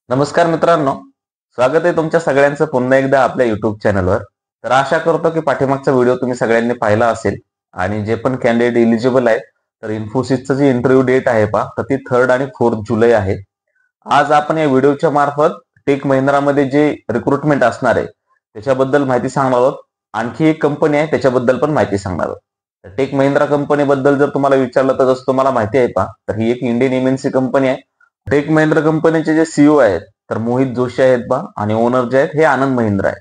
नमस्कार मित्रांनो, स्वागत आहे तुमच्या सगळ्यांचं पुन्हा एकदा आपल्या युट्यूब चॅनलवर. तर आशा करतो की पाठीमागचा व्हिडिओ तुम्ही सगळ्यांनी पाहिला असेल आणि जे पण कॅन्डिडेट इलिजिबल आहेत तर इन्फोसिसचं जी इंटरव्ह्यू डेट आहे तर ती 3 आणि 4 जुलै आहे. आज आपण या व्हिडिओच्या मार्फत टेक महिंद्रामध्ये जे रिक्रुटमेंट असणार आहे त्याच्याबद्दल माहिती सांगणार आहोत. आणखी एक कंपनी आहे त्याच्याबद्दल पण माहिती सांगणार आहोत. तर टेक महिंद्रा कंपनीबद्दल जर तुम्हाला विचारलं तर जसं तुम्हाला माहिती आहे तर ही एक इंडियन एमएनसी कंपनी आहे. टेक महिंद्रा कंपनीचे जे सीईओ आहेत तर मोहित जोशी आहेत आणि ओनर जे आहेत हे आनंद महिंद्रा आहे.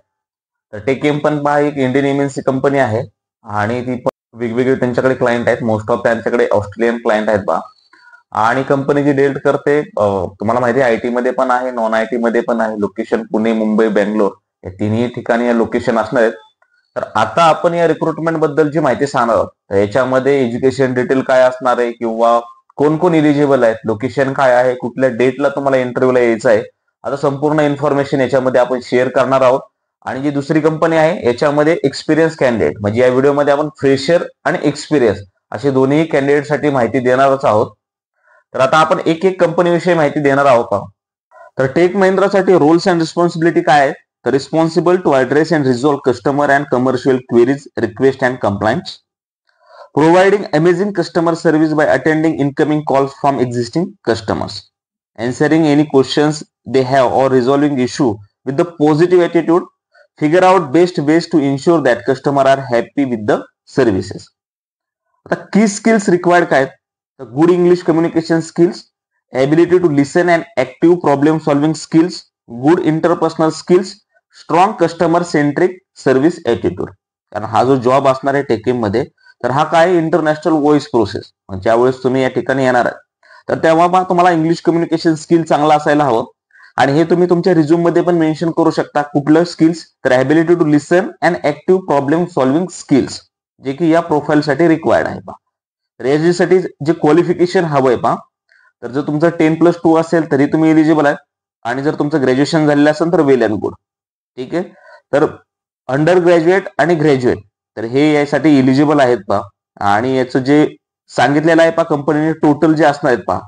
तर टेक एम पण एक इंडियन एमएनसी कंपनी आहे आणि ती पण वेगवेगळे त्यांच्याकडे क्लायंट आहेत. मोस्ट ऑफ त्यांच्याकडे ऑस्ट्रेलियन क्लायंट आहेत आणि कंपनी जी डील करते तुम्हाला माहिती आहे आयटी मध्ये पण आहे, नॉन आयटी मध्ये पण आहे. लोकेशन पुणे, मुंबई, बेंगलोर या तिन्ही ठिकाणी या लोकेशन असणार आहेत. तर आता आपण या रिक्रुटमेंट बद्दल जी माहिती सांगणार आहोत तर याच्यामध्ये एज्युकेशन डिटेल काय असणार आहे किंवा कोण कोण इलिजिबल आहेत, लोकेशन काय आहे, कुठल्या डेटला तुम्हाला इंटरव्ह्यूला यायचं आहे, आता संपूर्ण इन्फॉर्मेशन याच्यामध्ये आपण शेअर करणार आहोत. आणि जी दुसरी कंपनी आहे याच्यामध्ये एक्सपिरियन्स कॅन्डिडेट म्हणजे या व्हिडिओमध्ये आपण फ्रेशर आणि एक्सपिरियन्स असे दोन्ही कॅन्डिडेटसाठी माहिती देणारच आहोत. तर आता आपण एक एक कंपनीविषयी माहिती देणार आहोत. तर टेक महिंद्रासाठी रोल्स अँड रिस्पॉन्सिबिलिटी काय आहे तर responsible to address and resolve customer and commercial queries, request and compliance, providing amazing customer service by attending incoming calls from existing customers, answering any questions they have or resolving issue with the positive attitude, figure out best ways to ensure that customer are happy with the services. आता key skills required काय तर good English communication skills, ability to listen and active problem solving skills, good interpersonal skills, strong customer centric service attitude. कारण हा जो job असणार आहे टेकएम मध्ये तर हा काय इंटरनॅशनल व्हॉइस प्रोसेस म्हणजे ज्यावेळेस तुम्ही या ठिकाणी येणार आहे तर तेव्हा तुम्हाला इंग्लिश कम्युनिकेशन स्किल चांगला असायला हवं. आणि हे तुम्ही तुमच्या रिझ्यूम मध्ये पण मेन्शन करू शकता. कुठलं स्किल्स तर ability to listen and active problem solving skills जे की या प्रोफाईलसाठी रिक्वायर्ड आहे तर याच्यासाठी जे क्वालिफिकेशन हवंय तर जर तुमचं 10+2 असेल तरी तुम्ही एलिजिबल आहे आणि जर तुमचं ग्रॅज्युएशन झालेलं असेल तर वेल अँड गुड. ठीक आहे. तर अंडर ग्रॅज्युएट आणि ग्रॅज्युएट तर हे यासाठी इलिजिबल आहेत आणि याचं जे सांगितलेलं आहे कंपनीने टोटल जे असणार आहेत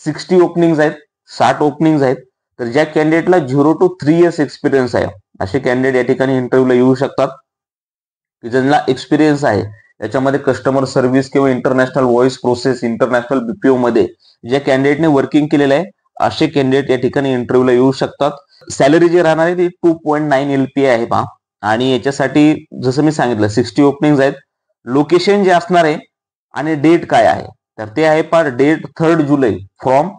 60 ओपनिंग आहेत, 60 ओपनिंग आहेत. तर ज्या कॅन्डिडेटला 0 to 3 इयर्स एक्सपिरियन्स आहे असे कॅन्डिडेट या ठिकाणी इंटरव्ह्यूला येऊ शकतात. की ज्यांना एक्सपिरियन्स आहे याच्यामध्ये कस्टमर सर्व्हिस किंवा international voice process, international BPO मध्ये ज्या कॅन्डिडेटने वर्किंग केलेलं आहे असे कॅन्डिडेट या ठिकाणी इंटरव्ह्यूला येऊ शकतात. सॅलरी जे राहणार आहे ती 2.9 LPA आहे आणि याच्यासाठी जसं मी सांगितलं 60 ओपनिंग आहेत. लोकेशन जे असणार आहे आणि डेट काय आहे तर ते आहे डेट 3 जुलै फ्रॉम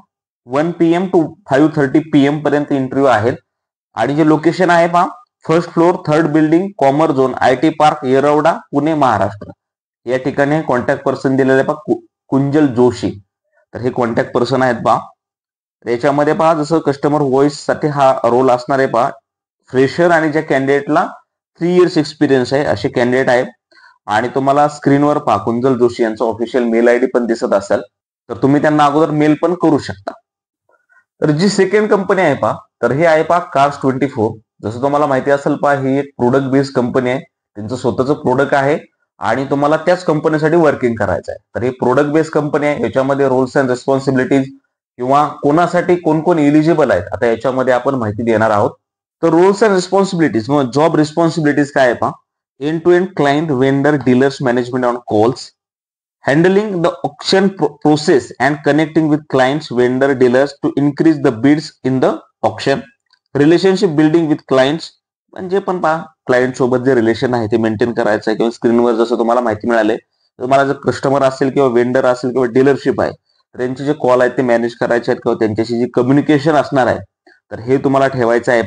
1 PM to 5:30 PM पर्यंत इंटरव्ह्यू आहेत. आणि जे लोकेशन आहे first floor, 3rd building, Commerzone, IT park, Yerawada, Pune, Maharashtra या ठिकाणी कॉन्टॅक्ट पर्सन दिलेले कुंजल जोशी. तर हे कॉन्टॅक्ट पर्सन आहेत याच्यामध्ये जसं कस्टमर व्हॉइस साठी हा रोल असणार आहे फ्रेशर आणि ज्या कॅन्डिडेटला 3 इयर्स एक्सपिरियन्स आहे असे कॅन्डिडेट आहेत. आणि तुम्हाला स्क्रीनवर कुंजल जोशी यांचा ऑफिशियल मेल ID पण दिसत असेल तर तुम्ही त्यांना अगोदर मेल पण करू शकता. तर जी सेकंड कंपनी आहे तर हे आहे Cars24. जसं तुम्हाला माहिती असेल ही एक प्रोडक्ट बेस्ड कंपनी आहे. त्यांचं स्वतःचं प्रोडक्ट आहे आणि तुम्हाला त्याच कंपनीसाठी वर्किंग करायचं आहे. तर ही प्रोडक्ट बेस्ड कंपनी आहे. याच्यामध्ये रोल्स अँड रिस्पॉन्सिबिलिटीज किंवा कोणासाठी कोण कोण इलिजिबल आहेत आता याच्यामध्ये आपण माहिती देणार आहोत. तर रोल्स अँड रिस्पॉन्सिबिलिटीज मग जॉब रिस्पॉन्सिबिलिटीज काय आहे end to end client vendor dealers management on calls, handling the auction process and connecting with clients, vendor, dealers to increase the bids in the auction, relationship building with clients म्हणजे पण client सोबत जे relation आहे ते maintain करायचं आहे. किंवा स्क्रीनवर जसं तुम्हाला माहिती मिळाले तुम्हाला जर कस्टमर असेल किंवा वेंडर असेल किंवा डीलरशिप आहे तर त्यांचे जे कॉल आहेत ते मॅनेज करायचे आहेत किंवा त्यांच्याशी जे कम्युनिकेशन असणार आहे तर हे तुम्हाला ठेवायचं आहे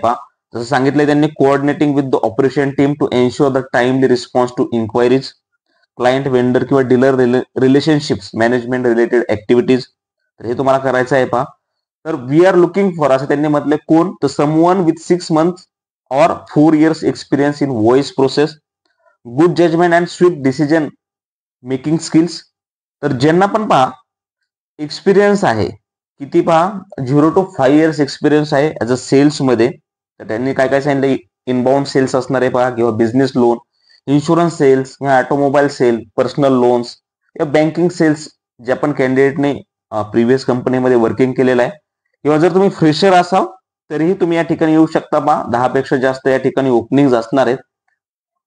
जसं सांगितलंय त्यांनी coordinating with the operation team to ensure the timely response to inquiries, client vendor किंवा dealer relationships management related activities तर हे तुम्हाला करायचं आहे तर वी आर लुकिंग फॉर असं त्यांनी म्हटलं कोण तर समवन विथ 6 months और 4 years experience in voice process, good judgement and swift decision making skills. तर ज्यांना पण एक्सपिरियन्स आहे किती 0 to 5 years एक्सपिरियन्स आहे ऍज अ सेल्स मध्ये तर त्यांनी काय काय सांगितलं इनबाउंड सेल्स असणार आहे किंवा business loan, insurance sales, automobile sale, personal loans या बँकिंग सेल्स ज्या पण कॅन्डिडेटने प्रिव्हियस कंपनीमध्ये वर्किंग केलेलं आहे. किंवा जर तुम्ही फ्रेशर असाल तरीही तुम्ही या ठिकाणी येऊ शकता पहा. 10 पेक्षा जास्त या ठिकाणी ओपनिंग असणार आहेत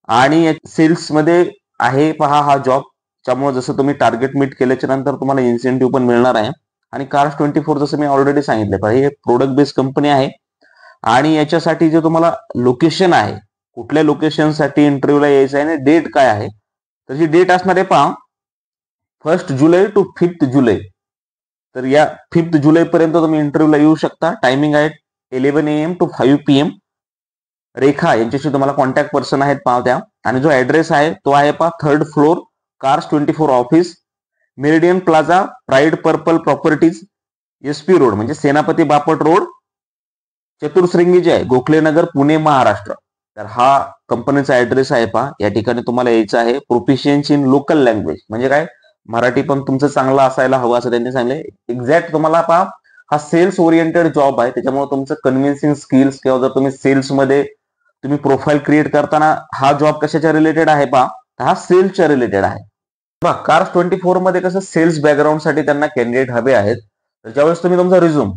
आणि सेल्स मध्ये आहे पहा हा जॉब. त्यामुळे जसं तुम्ही टार्गेट मीट केल्याच्या नंतर तुम्हाला इन्सेंटिव्ह पण मिळणार आहे. आणि Cars24 जसं मी ऑलरेडी सांगितलं पाहिजे हे प्रोडक्ट बेस्ड कंपनी आहे आणि याच्यासाठी जे तुम्हाला लोकेशन आहे, कुठल्या लोकेशनसाठी इंटरव्ह्यूला यायचं आहे आणि डेट काय आहे, तर जी डेट असणार आहे पहा 1 जुलै टू 5 जुलै. तर या 5 जुलै पर्यंत तुम्ही इंटरव्ह्यूला येऊ शकता. टायमिंग आहे 11 AM to 5 PM. रेखा यांच्याशी तुम्हाला कॉन्टॅक्ट पर्सन आहेत पहा त्या. आणि जो ऍड्रेस आहे तो आहे पहा 3rd floor Cars24 office, meridian plaza, pride purple properties, SP road म्हणजे सेनापती बापट रोड, चतुर्श्रृंगी जे आहे गोखलेनगर, पुणे, महाराष्ट्र. तर हा कंपनीचा ऍड्रेस आहे पहा. या ठिकाणी तुम्हाला यायचं आहे. प्रोफिशियन्सी इन लोकल लँग्वेज म्हणजे काय, मराठी पण तुमचं चांगलं असायला हवं असं त्यांनी सांगितलंय. एक्झॅक्ट तुम्हाला पहा हा सेल्स ओरिएंटेड जॉब आहे, त्याच्यामुळे तुमचं कन्व्हिन्सिंग स्किल्स किंवा जर तुम्ही सेल्समध्ये तुम्ही प्रोफाईल क्रिएट करताना हा जॉब कशाच्या रिलेटेड आहे पहा, हा सेल्सच्या रिलेटेड आहे. पहा Cars24 मध्ये कसं सेल्स बॅकग्राऊंडसाठी त्यांना कॅन्डिडेट हवे आहेत. तर ज्यावेळेस तुम्ही तुमचा रिझ्यूम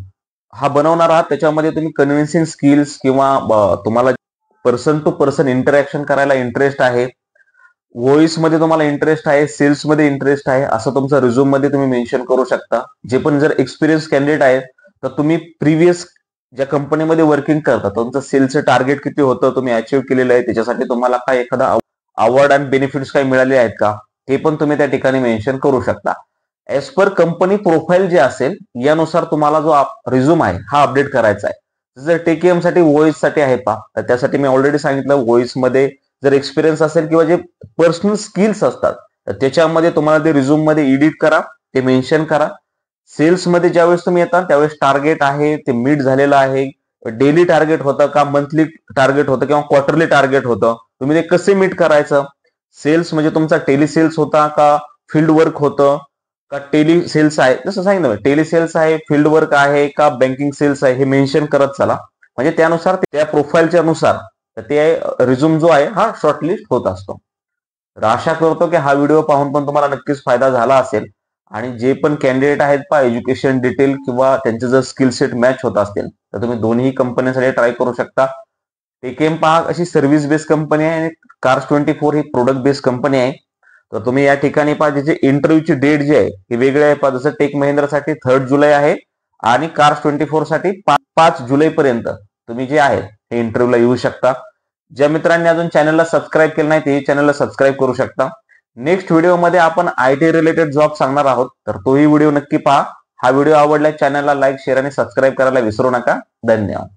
हा बनवणार आहात त्याच्यामध्ये तुम्ही कन्व्हिन्सिंग स्किल्स किंवा तुम्हाला पर्सन टू पर्सन इंटरॅक्शन करायला इंटरेस्ट आहे, व्हॉइस मध्ये तुम्हाला इंटरेस्ट आहे, सेल्स मध्ये इंटरेस्ट आहे, असं तुमचं रिझ्यूम मध्ये तुम्ही मेन्शन करू शकता. जे पण जर एक्सपिरियन्स कॅन्डिडेट आहे तर तुम्ही प्रिव्हियस ज्या कंपनीमध्ये वर्किंग करता तुमचं सेल्सचं टार्गेट किती होतं, तुम्ही अचीव्ह केलेलं आहे, त्याच्यासाठी तुम्हाला काय एखादा अवॉर्ड आणि बेनिफिट्स काही मिळाले आहेत का, हे पण तुम्ही त्या ठिकाणी मेन्शन करू शकता. ऍज पर कंपनी प्रोफाईल जे असेल यानुसार तुम्हाला जो रिझ्यूम आहे हा अपडेट करायचा आहे. जर टेकेएम साठी व्हॉइस साठी आहे पहा, तर त्यासाठी मी ऑलरेडी सांगितलं व्हॉइस मध्ये जर एक्सपिरियन्स असेल किंवा जे पर्सनल स्किल्स असतात तर त्याच्यामध्ये तुम्हाला ते रिझ्यूम मध्ये एडिट करा, ते मेन्शन करा. सेल्स मध्ये ज्यावेळेस तुम्ही येता त्यावेळेस टार्गेट आहे ते मीट झालेलं आहे, डेली टार्गेट होतं का, मंथली टार्गेट होतं किंवा क्वार्टरली टार्गेट होतं, तुम्ही ते कसे मीट करायचं. सेल्स म्हणजे तुमचा टेली सेल्स होता का, फील्ड वर्क होतं का, टेली सेल्स आहे जसं सांगितलं टेली सेल्स आहे, फील्ड वर्क आहे का, बँकिंग सेल्स आहे, हे मेन्शन करत चला. म्हणजे त्यानुसार त्या प्रोफाईलच्या नुसार ते रिझ्यूम जो आहे हा शॉर्टलिस्ट होत असतो. तर आशा करतो की हा व्हिडिओ पाहून पण तुम्हाला नक्कीच फायदा झाला असेल. आणि जे पण कॅन्डिडेट आहेत पहा एज्युकेशन डिटेल किंवा त्यांचे जर स्किल सेट मॅच होत असतील तर तुम्ही दोन्ही कंपन्यांसाठी ट्राय करू शकता. टेकेएम पहा अशी सर्व्हिस बेस्ड कंपनी आहे आणि Cars24 ही प्रोडक्ट बेस्ड कंपनी आहे. तर तुम्ही या ठिकाणी पहा ज्याची इंटरव्ह्यूची डेट जी आहे ही वेगळी आहे पहा. जसं टेक महिंद्रासाठी 3rd जुलै आहे आणि Cars24 साठी 5 जुलै पर्यंत तुम्ही जे आहे हे इंटरव्ह्यूला येऊ शकता. ज्या मित्रांनी अजून चॅनलला सबस्क्राईब केलं नाही ते चॅनलला सबस्क्राईब करू शकता. नेक्स्ट व्हिडिओमध्ये आपण IT रिलेटेड जॉब सांगणार आहोत, तर तोही व्हिडिओ नक्की पहा. हा व्हिडिओ आवडला चॅनलला लाईक, शेअर आणि सबस्क्राईब करायला विसरू नका. धन्यवाद.